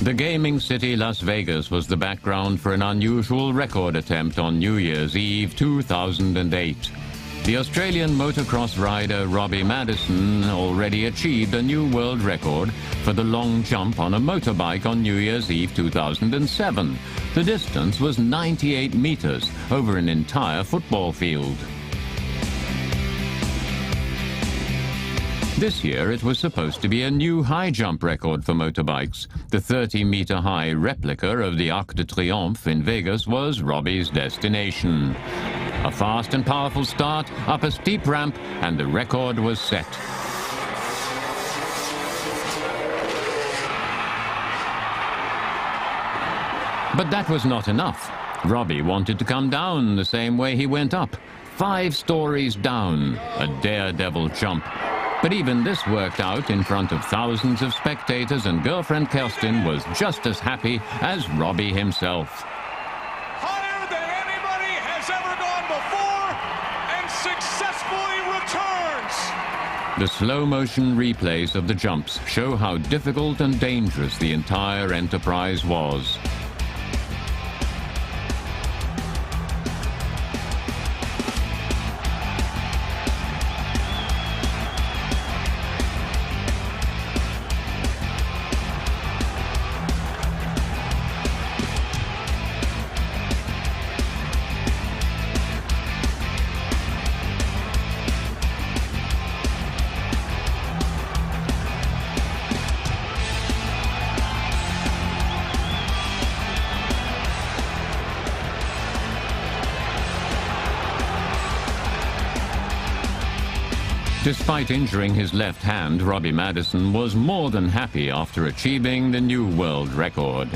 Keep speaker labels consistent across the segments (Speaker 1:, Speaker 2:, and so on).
Speaker 1: The gaming city Las Vegas was the background for an unusual record attempt on New Year's Eve 2008. The Australian motocross rider Robbie Madison already achieved a new world record for the long jump on a motorbike on New Year's Eve 2007. The distance was 98 meters over an entire football field. This year it was supposed to be a new high jump record for motorbikes. The 30-meter-high replica of the Arc de Triomphe in Vegas was Robbie's destination. A fast and powerful start, up a steep ramp, and the record was set. But that was not enough. Robbie wanted to come down the same way he went up. 5 stories down, a daredevil jump. But even this worked out in front of thousands of spectators, and girlfriend Kerstin was just as happy as Robbie himself.
Speaker 2: Higher than anybody has ever gone before, and successfully returns.
Speaker 1: The slow-motion replays of the jumps show how difficult and dangerous the entire enterprise was. Despite injuring his left hand, Robbie Madison was more than happy after achieving the new world record.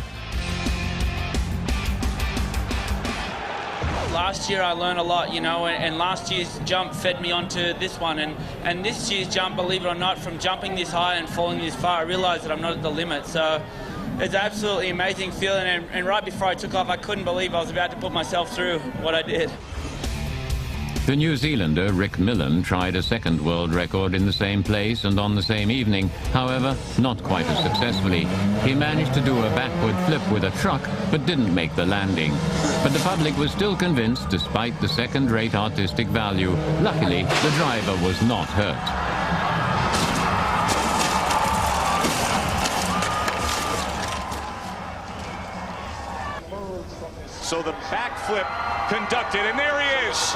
Speaker 3: Last year I learned a lot, you know, and last year's jump fed me onto this one. And this year's jump, believe it or not, from jumping this high and falling this far, I realized that I'm not at the limit. So it's an absolutely amazing feeling. And right before I took off, I couldn't believe I was about to put myself through what I did.
Speaker 1: The New Zealander Rick Millen tried a second world record in the same place and on the same evening, however, not quite as successfully. He managed to do a backward flip with a truck, but didn't make the landing. But the public was still convinced despite the second-rate artistic value. Luckily, the driver was not hurt.
Speaker 2: So the backflip conducted, and there he is.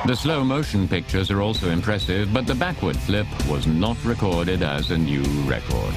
Speaker 1: The slow-motion pictures are also impressive, but the backward flip was not recorded as a new record.